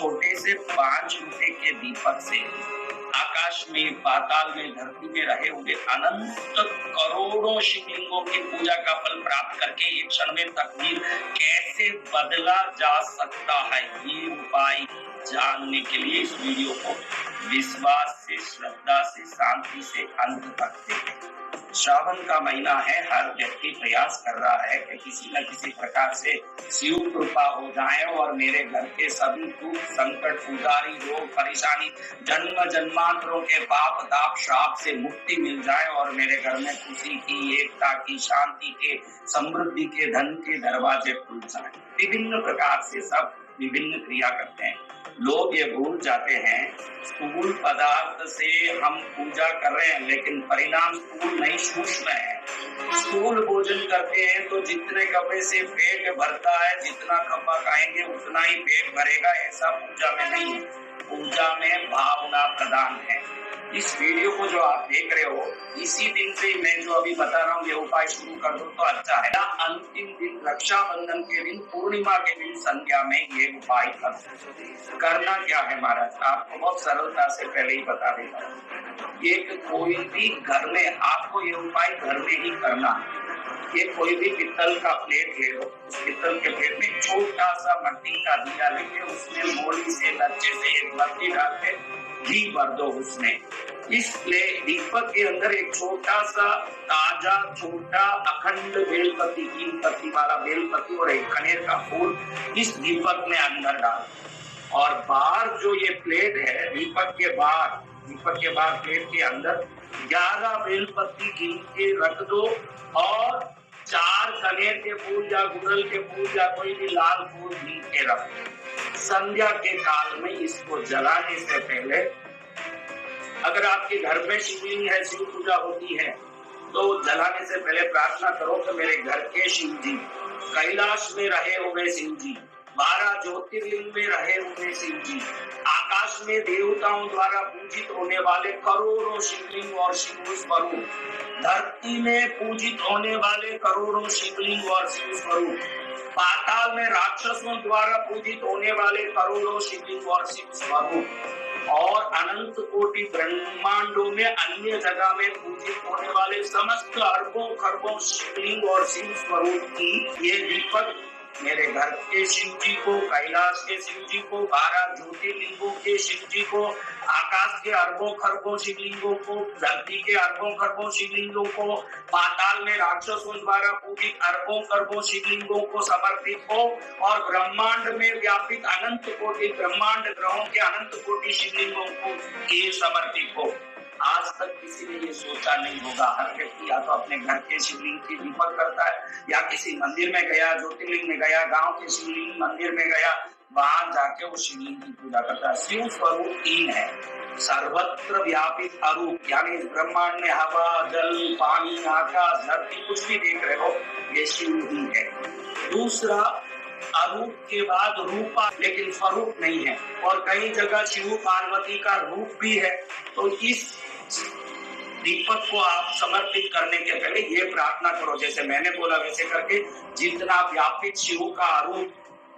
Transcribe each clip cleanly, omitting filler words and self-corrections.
छोटे से 5 रुपए के दीपक से आकाश में, पाताल में, धरती में रहे हुए अनंत करोड़ों शिवलिंगों की पूजा का फल प्राप्त करके एक क्षण में तकदीर कैसे बदला जा सकता है, ये उपाय जानने के लिए इस वीडियो को विश्वास से, श्रद्धा से, शांति से अंत तक देखें। श्रावण का महीना है, हर व्यक्ति प्रयास कर रहा है कि किसी न किसी प्रकार से शिव कृपा हो जाए और मेरे घर के सभी दुख, संकट, उदारी, रोग, परेशानी, जन्म जन्मांतरों के पाप, ताप, श्राप से मुक्ति मिल जाए और मेरे घर में खुशी की, एकता की, शांति के, समृद्धि के, धन के दरवाजे खुल जाए। विभिन्न प्रकार से सब विभिन्न क्रिया करते हैं। लोग ये भूल जाते हैं स्थूल पदार्थ से हम पूजा कर रहे हैं, लेकिन परिणाम स्थूल नहीं सूक्ष्म है। स्थूल भोजन करते हैं तो जितने कपड़े से पेट भरता है, जितना खप्पा खाएंगे उतना ही पेट भरेगा, ऐसा पूजा में नहीं है। पूजा में भावना प्रदान है। इस वीडियो को जो आप देख रहे हो, इसी दिन से मैं जो अभी बता रहा हूँ ये उपाय शुरू कर दो तो अच्छा है। अंतिम दिन रक्षाबंधन के दिन, पूर्णिमा के दिन संध्या में ये उपाय करना क्या है महाराज, आपको बहुत सरलता से पहले ही बता देता हूँ। एक कोई भी घर में आपको ये उपाय घर में ही करना है। ये कोई भी पित्तल का प्लेट ले लो, उस पित्तल के प्लेट में छोटा सा मिट्टी का दिया लेके उसमें मोली से लच्छे से एक बत्ती डाल के घी भर दो उसमें। इस दीपक के अंदर एक छोटा सा ताजा छोटा अखंड बेलपत्ती, 3 पत्ती वाला बेलपत्ती और एक कनेर का फूल इस दीपक में अंदर डाल, और बाहर जो ये प्लेट है दीपक के बाहर प्लेट के अंदर 11 बेलपत्ती गिन के रख दो और 4 कनेर के फूल या गुड़हल के फूल या कोई भी लाल फूल गिन के रख दो। संध्या के काल में इसको जलाने से पहले, अगर आपके घर में शिवलिंग है, शिव पूजा होती है, तो जलाने से पहले प्रार्थना करो कि मेरे घर के शिव जी, कैलाश में रहे हुए शिव जी, 12 ज्योतिर्लिंग में रहे हुए शिव जी, आकाश में देवताओं द्वारा पूजित होने वाले करोड़ों शिवलिंग और शिव स्वरूप, धरती में पूजित होने वाले करोड़ों शिवलिंग और शिव स्वरूप, पाताल में राक्षसों द्वारा पूजित होने वाले करोड़ों शिवलिंग और शिव स्वरूप, और अनंत कोटि ब्रह्मांडों में अन्य जगह में पूजित होने वाले समस्त अरबों खरबों शिवलिंग और शिव स्वरूप की ये दीपक मेरे घर के शिव जी को, कैलाश के शिव जी को, 12 ज्योतिर्लिंगों के शिव जी को, आकाश के अरबों खरबों शिवलिंगों को, धरती के अरबों खरबों शिवलिंगों को, पाताल में राक्षसों द्वारा पूजित अरबों खरबों शिवलिंगों को समर्पित हो, और ब्रह्मांड में व्यापित अनंत कोटि ब्रह्मांड ग्रहों के अनंत कोटि शिवलिंगों को ये समर्पित हो। आज तक किसी ने ये सोचा नहीं होगा। हर व्यक्ति या तो अपने घर के शिवलिंग की दीपक करता है, या किसी मंदिर में गया, ज्योतिर्लिंग में गया, गांव के शिवलिंग मंदिर में गया, वहां जाके वो शिवलिंग की पूजा करता है। शिव स्वरूप 3 है, सर्वत्र व्यापित अरूप, यानी इस ब्रह्मांड में हवा, जल, पानी, आकाश, धरती कुछ भी देख रहे हो, ये शिव ही है। दूसरा, अरूप के बाद रूपा, लेकिन स्वरूप नहीं है, और कई जगह शिव पार्वती का रूप भी है। तो इस दीपक को आप समर्पित करने के पहले ये प्रार्थना करो, जैसे मैंने बोला वैसे करके, जितना व्यापित शिव का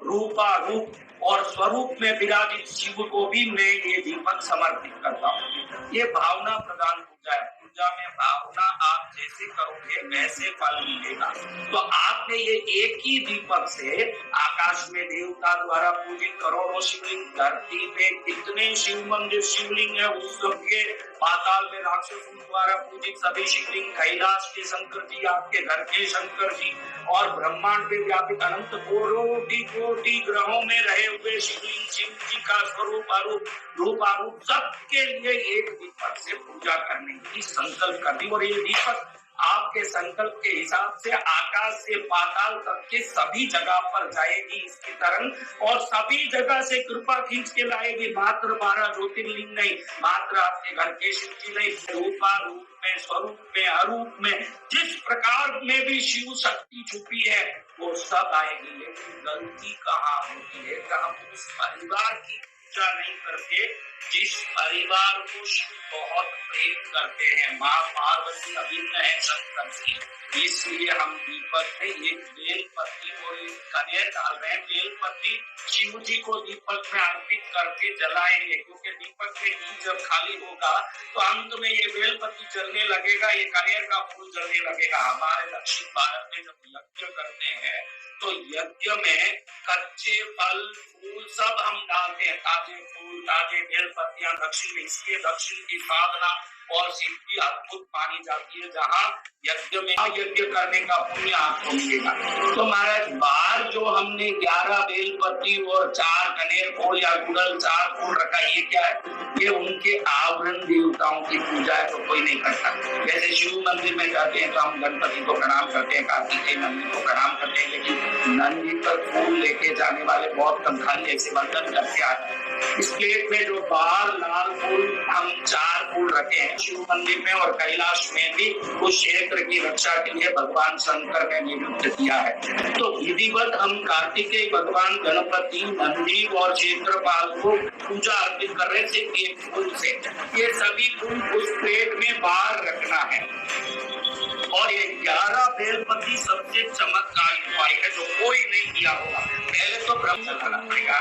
रूपा रूप और स्वरूप में विराजित शिव को भी मैं ये दीपक समर्पित करता हूँ। ये भावना प्रदान पूजा है। पूजा में भावना आप जैसे करोगे वैसे फल मिलेगा। तो आपने ये एक ही दीपक से आकाश में देवता द्वारा पूजित करोड़ों शिवलिंग, धरती पे कितने शिव मंदिर शिवलिंग है उस सबके, पाताल में राक्षसों द्वारा पूजित सभी शिवलिंग, कैलाश के शंकर जी, आपके घर के शंकर जी, और ब्रह्मांड में व्यापित अनंत कोटि कोटि ग्रहों में रहे हुए शिवलिंग, शिव जी का स्वरूप आरूप रूप आरूप, सबके लिए एक दीपक से पूजा करने की संकल्प करनी। और ये दीपक आपके संकल्प के हिसाब से आकाश से पाताल तक के सभी जगह पर जाएगी इसकी तरंग, और सभी जगह से कृपा खींच के लाएगी। मात्र 12 ज्योतिर्लिंग नहीं, मात्र आपके घर के शिव जी नहीं, रूपा रूप में, स्वरूप में, अरूप में, जिस प्रकार में भी शिव शक्ति छुपी है वो सब आएगी। लेकिन गलती कहाँ होती है, कहाँ उस परिवार की पूजा नहीं करते जिस परिवार को शिव बहुत प्रेम करते हैं। माँ पार्वती अभिन्न है शंकर की, इसलिए हम दीपक में एक बेलपत्ती और एक कनेर डाल रहे हैं। बेलपत्ती शिव जी को दीपक में अर्पित करके जलाएंगे, क्योंकि दीपक में घी जब खाली होगा तो अंत में ये बेलपत्ती जलने लगेगा, ये कनेर का फूल जलने लगेगा। हमारे दक्षिण भारत में जब यज्ञ करते हैं तो यज्ञ में कच्चे फल फूल सब हम डालते हैं, ताजे फूल ताजे बेलपत्तियां दक्षिण में, इसलिए दक्षिण की साधना और सिद्धि अद्भुत मानी जाती है। जहाँ यज्ञ में यज्ञ करने का पुण्य आपको मिलेगा। तो महाराज बाहर जो हमने 11 बेलपत्ती और 4 कनेर फूल या गुड़ल 4 फूल रखा, ये क्या है? ये उनके आवरण देवताओं की पूजा है, तो कोई नहीं करता। जैसे शिव मंदिर में जाते हैं तो हम गणपति को प्रणाम करते हैं, कार्तिकेय नंदी को प्रणाम करते हैं, लेकिन नंदी पर फूल लेके जाने वाले बहुत कम, खाली ऐसे बर्तन करके आते हैं। इस प्लेट में जो बाहर लाल फूल हम 4 फूल रखे हैं शिव मंदिर में और कैलाश में भी उस क्षेत्र की रक्षा के लिए भगवान शंकर ने नियुक्त किया है। तो विधिवत हम कार्तिकेय भगवान गणपति नंदी और क्षेत्रपाल को पूजा अर्पित कर रहे थे एक फूल से। ये सभी फूल उस प्लेट में बाहर रखना है। और ये 11 बेलपत्ती सबसे चमत्कारी उपाय है जो कोई नहीं किया होगा। पहले तो ब्रह्म लगाना पड़ेगा।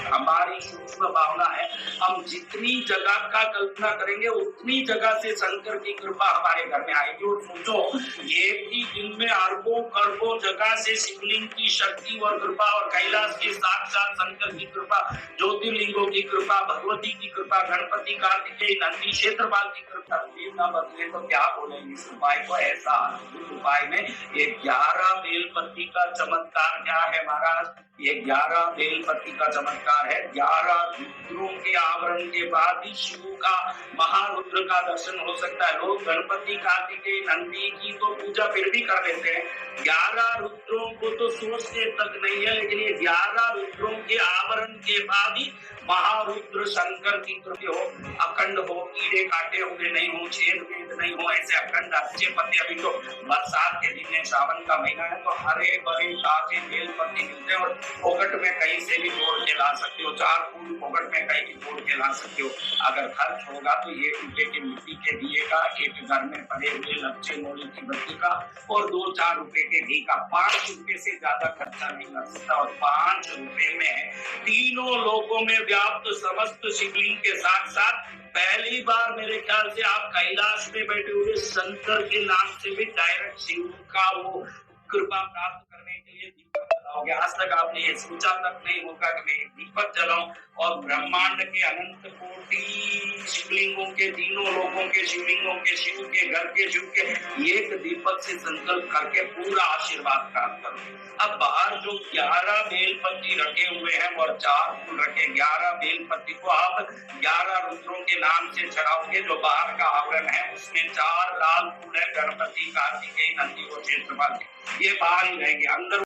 हमारी सूक्ष्म भावना है, हम जितनी जगह का कल्पना करेंगे उतनी जगह से शंकर की कृपा हमारे घर में आएगी। और सोचो, एक ही दिन में अरबों करोड़ों जगह से शिवलिंग की शक्ति और कृपा, और कैलाश के साक्षात शंकर की कृपा, ज्योतिर्लिंगों की कृपा, भगवती की कृपा, गणपति कार्तिकेय नंदी क्षेत्रपाल की कृपा न बदले तो क्या बोलेंगे इस उपाय को। ऐसा उपाय में ये 11 बेलपत्ती का चमत्कार क्या है महाराज? ये 11 बेलपत्ती का चमत्कार है। 11 रुद्रों के आवरण के बाद ही शिव का महारुद्र का दर्शन हो सकता है। लोग गणपति कार्तिकेय नंदी की तो पूजा फिर भी कर लेते हैं, 11 रुद्रों को तो सोचते तक नहीं है, लेकिन ये 11 रुद्रों के आवरण के बाद ही महारुद्र शंकर की कृपा हो, अखंड हो, कीड़े काटे हुए नहीं हो, छेद वेद नहीं हो, ऐसे अखंड अच्छे पत्ते। अभी तो बरसात के दिन है, सावन का महीना है, तो हरे भरे ताजे बेल पत्ते मिलते हैं और फोकट में कहीं से भी तोड़ के ला सकते हो। 4 फूल फोकट में कहीं भी तोड़ के ला सकते हो। अगर खर्च होगा तो 1 रुपए के मिट्टी के दिए का, एक घर में पड़े हुए लच्छे मोली की बत्ती का और 2-4 रुपए के घी का। 5 रुपए से ज्यादा खर्चा नहीं लग सकता। और 5 रुपए में तीनों लोगों में व्याप्त समस्त शिवलिंग के साथ साथ पहली बार मेरे ख्याल से आप कैलाश में बैठे हुए शंकर के नाम से भी डायरेक्ट शिव का वो कृपा प्राप्त करने के लिए दीपक जलाओगे। आज तक आपने ये सोचा तक नहीं होगा कि मैं दीपक जलाऊं और ब्रह्मांड के अनंत कोटि शिवलिंगों के, तीनों लोगों के शिवलिंगों के, शिव के घर के शिव के एक दीपक से संकल्प करके पूरा आशीर्वाद प्राप्त करो। अब बाहर जो 11 बेलपत्ती रखे हुए हैं और 4 फूल रखे, 11 बेलपत्ती को आप 11 रुद्रों के नाम से चढ़ाओगे। जो बाहर का आवरण है उसमें 4 लाल फूल है, गणपति कार्तिकेय नंदी और क्षेत्रपाल, ये बाहर ही रहेंगे। अंदर